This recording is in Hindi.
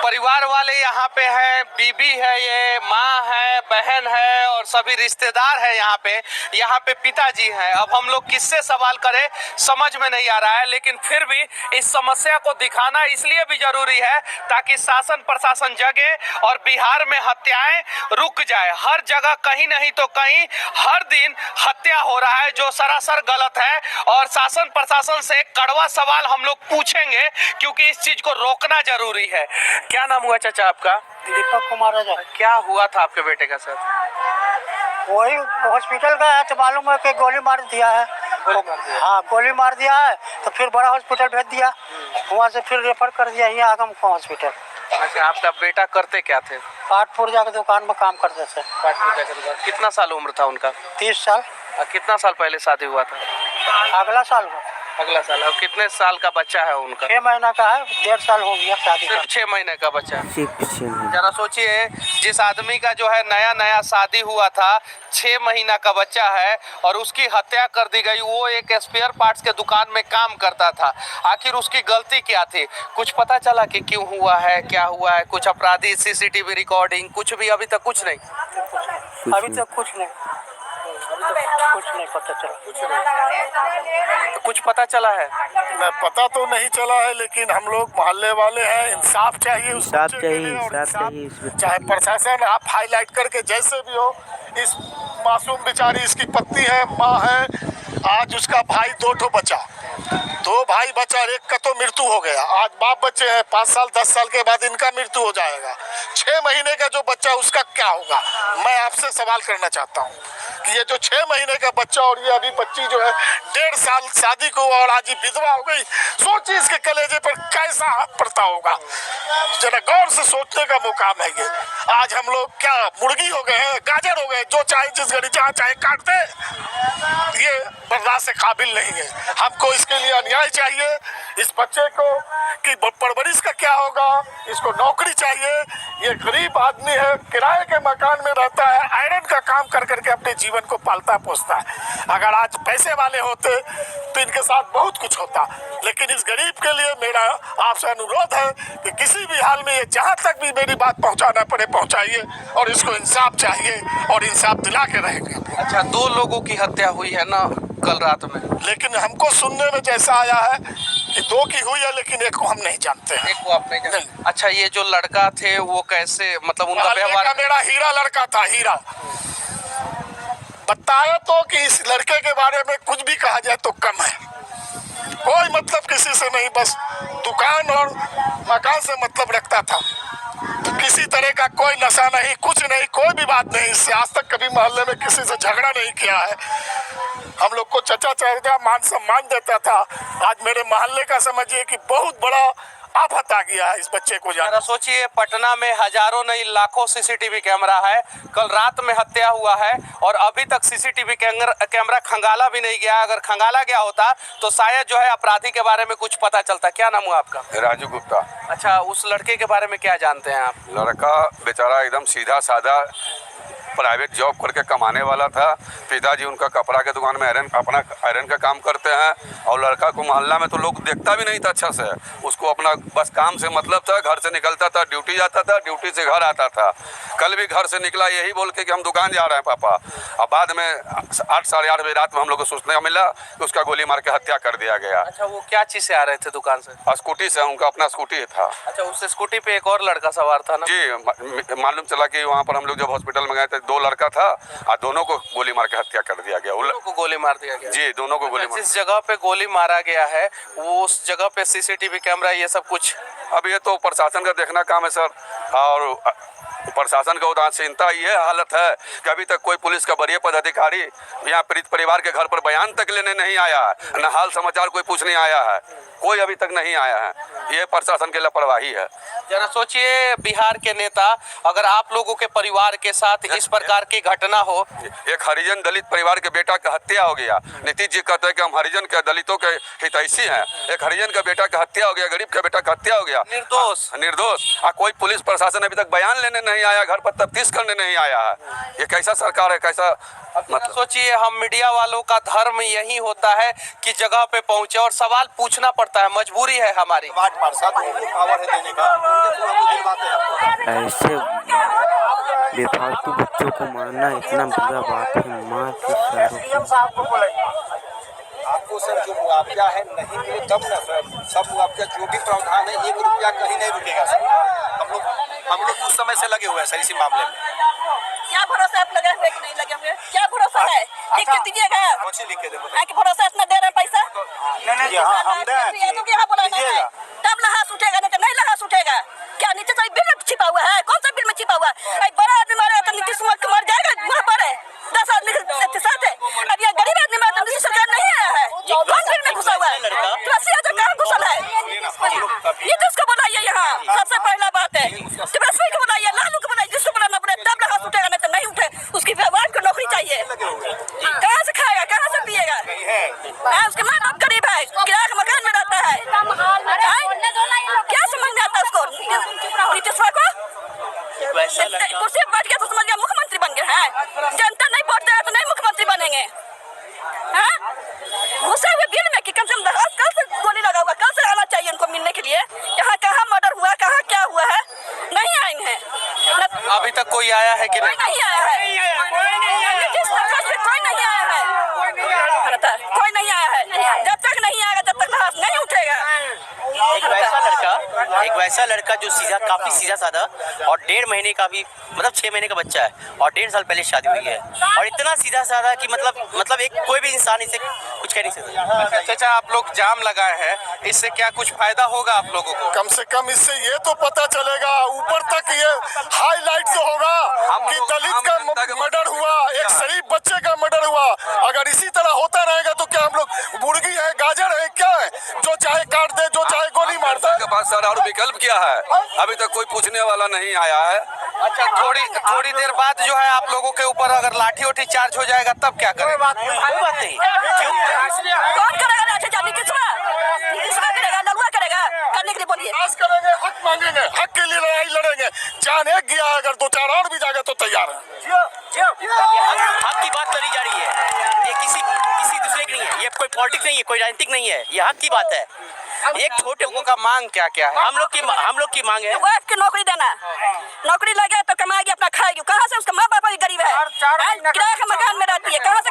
परिवार वाले यहाँ पे हैं, बीबी है, ये माँ है, बहन है और सभी रिश्तेदार है यहाँ पे पिताजी हैं। अब हम लोग किससे सवाल करें समझ में नहीं आ रहा है, लेकिन फिर भी इस समस्या को दिखाना इसलिए भी जरूरी है ताकि शासन प्रशासन जगे और बिहार में हत्याएं रुक जाए। हर जगह कहीं नहीं तो कहीं हर दिन हत्या हो रहा है जो सरासर गलत है और शासन प्रशासन से एक कड़वा सवाल हम लोग पूछेंगे क्योंकि इस चीज को रोकना जरूरी है। क्या नाम हुआ चाचा आपका? दीपक कुमार राजा। क्या हुआ था आपके बेटे का साथ? वही हॉस्पिटल गया है तो मालूम है कि गोली मार दिया है। हाँ, गोली मार दिया है तो फिर बड़ा हॉस्पिटल भेज दिया, वहाँ से फिर रेफर कर दिया यहाँ आगम हॉस्पिटल। अच्छा, आपका बेटा करते क्या थे? पाटपुर जाकर दुकान में काम करते थे। पाटपुर जाकर दुकान। कितना साल उम्र था उनका? 30 साल। कितना साल पहले शादी हुआ था? अगला साल हुआ। अगला साल। और कितने साल का बच्चा है उनका? 6 महीना का है, 1.5 साल हो गया शादी का। 6 महीने का बच्चा है। जरा सोचिए, जिस आदमी का जो है नया नया शादी हुआ था, 6 महीना का बच्चा है और उसकी हत्या कर दी गई। वो एक स्पेयर पार्ट्स के दुकान में काम करता था। आखिर उसकी गलती क्या थी? कुछ पता चला कि क्यों हुआ है, क्या हुआ है? कुछ अपराधी सीसीटीवी रिकॉर्डिंग कुछ भी? अभी तक कुछ नहीं। अभी तक कुछ नहीं पता चला। कुछ पता चला है? पता तो नहीं चला है, लेकिन हम लोग मोहल्ले वाले हैं, इंसाफ चाहिए उस बच्चे के लिए और इंसाफ चाहे प्रशासन आप हाईलाइट करके जैसे भी हो। इस मासूम बेचारी, इसकी पत्नी है, माँ है, आज उसका भाई 2 बचा, 2 भाई बचा, एक का तो मृत्यु हो गया। आज बाप बच्चे हैं, 5 साल 10 साल के बाद इनका मृत्यु हो जाएगा। 6 महीने का जो बच्चा उसका क्या होगा? मैं आपसे सवाल करना चाहता हूँ कि ये जो 6 महीने का बच्चा और ये अभी बच्ची जो है 1.5 साल शादी को और आज ही विधवा हो गई, सोचिए इसके कलेजे पर कैसा हाथ पड़ता होगा। जरा गौर से सोचने का मुकाम है ये। आज हम लोग क्या मुर्गी हो गए हैं, गाजर हो गए, जो चाहे जिस घड़ी जहाँ चाहे काट दे। ये बर्दाश्त से काबिल नहीं है। हमको इसके लिए अन्याय चाहिए। इस बच्चे को कि परवरिश का क्या होगा, इसको नौकरी चाहिए। ये गरीब आदमी है, किराए के मकान में रहता है, आयरन का काम कर करके अपने जीवन को पालता पोसता है। अगर आज पैसे वाले होते तो इनके साथ बहुत कुछ होता, लेकिन इस गरीब के लिए मेरा आपसे अनुरोध है कि किसी भी हाल में ये जहाँ तक भी मेरी बात पहुँचाना पड़े पहुँचाइए और इसको इंसाफ चाहिए और इंसाफ दिला के रहेंगे। अच्छा, 2 लोगों की हत्या हुई है ना कल रात में, लेकिन हमको सुनने में जैसा आया है कि 2 की हुई है, लेकिन एक को हम नहीं जानते हैं। एक को आप नहीं जानते? अच्छा, ये जो लड़का थे वो कैसे, मतलब उनका व्यवहार? मेरा हीरा लड़का था, हीरा। बताया तो कि इस लड़के के बारे में कुछ भी कहा जाए तो कम है। कोई मतलब किसी से नहीं, बस दुकान और मकान से मतलब रखता था। तो किसी तरह का कोई नशा नहीं, कुछ नहीं, कोई भी बात नहीं। इससे आज तक कभी मोहल्ले में किसी से झगड़ा नहीं किया है। हम लोग को चचा चचा मान सम्मान देता था। आज मेरे मोहल्ले का समझिए कि बहुत बड़ा आफत आ गया है इस बच्चे को जाना। सोचिए, पटना में हजारों नहीं लाखों सीसीटीवी कैमरा है। कल रात में हत्या हुआ है और अभी तक सीसीटीवी कैमरा खंगाला भी नहीं गया। अगर खंगाला गया होता तो शायद जो है अपराधी के बारे में कुछ पता चलता। क्या नाम हुआ आपका? राजू गुप्ता। अच्छा, उस लड़के के बारे में क्या जानते हैं आप? लड़का बेचारा एकदम सीधा साधा प्राइवेट जॉब करके कमाने वाला था। पिताजी उनका कपड़ा के दुकान में आयरन का काम करते हैं और लड़का को मोहल्ला में तो लोग देखता भी नहीं था अच्छा से। उसको अपना बस काम से मतलब था, घर से निकलता था, ड्यूटी जाता था, ड्यूटी से घर आता था। कल भी घर से निकला यही बोल के कि हम दुकान जा रहे हैं पापा। अब बाद में 8 साढ़े 8 बजे रात में हम लोग को सूचना मिला कि उसका गोली मार के हत्या कर दिया गया। अच्छा, वो क्या चीज से आ रहे थे दुकान से? स्कूटी से, उनका अपना स्कूटी था। अच्छा, उस स्कूटी पे एक और लड़का सवार था ना? जी, मालूम चला कि वहाँ पर हम लोग जब हॉस्पिटल में गए थे 2 लड़का था और दोनों को गोली मार के हत्या कर दिया गया। दोनों को गोली मार दिया गया? जी, दोनों को गोली मार। जिस जगह पे गोली मारा गया है वो उस जगह पे सीसीटीवी कैमरा ये सब कुछ? अब ये तो प्रशासन का देखना काम है सर। और प्रशासन का उदासीनता ये हालत है कि अभी तक कोई पुलिस का वरीय पदाधिकारी यहाँ पीड़ित परिवार के घर पर बयान तक लेने नहीं आया है, न हाल समाचार कोई पूछने आया है, कोई अभी तक नहीं आया है। ये प्रशासन की लापरवाही है। जरा सोचिए, बिहार के नेता, अगर आप लोगों के परिवार के साथ इस प्रकार की घटना हो। एक हरिजन दलित परिवार के बेटा का हत्या हो गया। नीतीश जी कहते हैं कि हम हरिजन के दलितों के हितैषी हैं। एक हरिजन का बेटा का हत्या हो गया, गरीब का बेटा का हत्या हो गया। गया निर्दोष। निर्दोष। कोई पुलिस प्रशासन अभी तक बयान लेने नहीं आया, घर पर तफ्तीश करने नहीं आया है। ये कैसा सरकार है, कैसा मतलब सोचिए, हम मीडिया वालों का धर्म यही होता है कि जगह पे पहुंचे और सवाल पूछना पड़ता है, मजबूरी है हमारी। ऐसे बेफालतू बच्चों को मारना इतना बुरा बात है। माँ के सारों आपको सर जो मुआवजा है नहीं मिले तब ना सर, सब मुआवजा जो भी प्रावधान है 1 रुपया कहीं नहीं रुकेगा सर। हम लोग उस समय से लगे हुए हैं सर इसी मामले में। क्या भरोसा आप लगे हुए कि नहीं लगे हुए? क्या भरोसा है? लिख के दीजिएगा। कौन सी लिख के देंगे? कि भरोसा इतना दे रहे हैं पैसा? नहीं हम दें तो यहाँ बुलाना है, तब लहास उठेगा, नहीं तो नहीं लहास उठेगा। क्या नीचे से बिल में छिपा हुआ है? कौन सा बिल में छिपा हुआ है? बड़ा आदमी मारेगा तो नीतीश कुमार मर जाएगा वहाँ पर है, 10 आदमी के साथ है। अब ये गरीब आदमी मारता नीतीश सरकार नहीं आया है, कौन बिल में घुसा हुआ है? 80,000 कहाँ घुसल है? ये किसको बुलाइए यहाँ? सबसे पहला बात है तिब्बत को बुलाइए, लालू को बुलाइए, जिसको बुलाना पड़े तब लहास उठेगा, नहीं तो नहीं उठे। उसकी व्यवहार को नौकरी चाहिए। कहाँ से खाएगा, कहाँ से पिएगा? उसके माँ बाप गरीब है, किराए के मकान में रहता है। क्या समझ में आता है उसको? नीतीश को कुर्सी पर बैठ गया तो समझ गया मुख्यमंत्री बन गया है। जनता नहीं वोट देगा तो नहीं मुख्यमंत्री बनेंगे। घुसे हुए बिल में कि कम से कम कल से गोली लगा हुआ, कल से आना चाहिए उनको मिलने के लिए। यहाँ कहाँ मर्डर हुआ, कहाँ क्या हुआ है, नहीं आए हैं। अभी तक कोई आया है कि नहीं? नहीं आया है, कोई नहीं आया है, कोई नहीं आया है। जब तक नहीं आएगा तब तक लहास नहीं उठेगा। एक वैसा लड़का जो काफी सीधा साधा और 1.5 महीने का भी मतलब 6 महीने का बच्चा है और 1.5 साल पहले शादी हुई है और इतना सीधा साधा कि मतलब एक कोई भी इंसान इसे कुछ कह नहीं सकता। चाचा, आप लोग जाम लगाए हैं, इससे क्या कुछ फायदा होगा आप लोगों को? कम से कम इससे ये तो पता चलेगा, ऊपर तक ये हाईलाइट तो होगा कि दलित का मर्डर हुआ, एक शरीफ बच्चे का मर्डर हुआ। अगर इसी तरह होता रहेगा तो क्या हम लोग मुर्गी है, गाजर है, क्या है, जो चाहे काट दे, जो चाहे गोली मार दे? के पास सर और विकल्प क्या है? अभी तक कोई पूछने वाला नहीं आया है। अच्छा, थोड़ी देर बाद जो है आप लोगों के ऊपर अगर लाठी उठी चार्ज हो जाएगा तब क्या करें? कोई बात नहीं। कौन करेगा लाठी चार्ज? नीतीश करेगा, ललुआ करेगा, करने के लिए बोलिए। करेंगे, हक मांगेंगे, हक के लिए लड़ाई लड़ेंगे। जान एक गया, अगर 2-4 और भी जाएगा तो तैयार है। हक की बात करी जा रही है, ये किसी दूसरे की नहीं है, ये कोई पॉलिटिक्स नहीं है, कोई राजनीतिक नहीं है, ये हक की बात है। एक छोटे लोगों का मांग क्या क्या है? हम लोग की मांग है वाइफ की नौकरी देना, नौकरी लगे तो कमाएगी, अपना खाएगी। कहाँ से? उसका माँ बाप भी गरीब है, किराए के मकान में रहती है, कहाँ से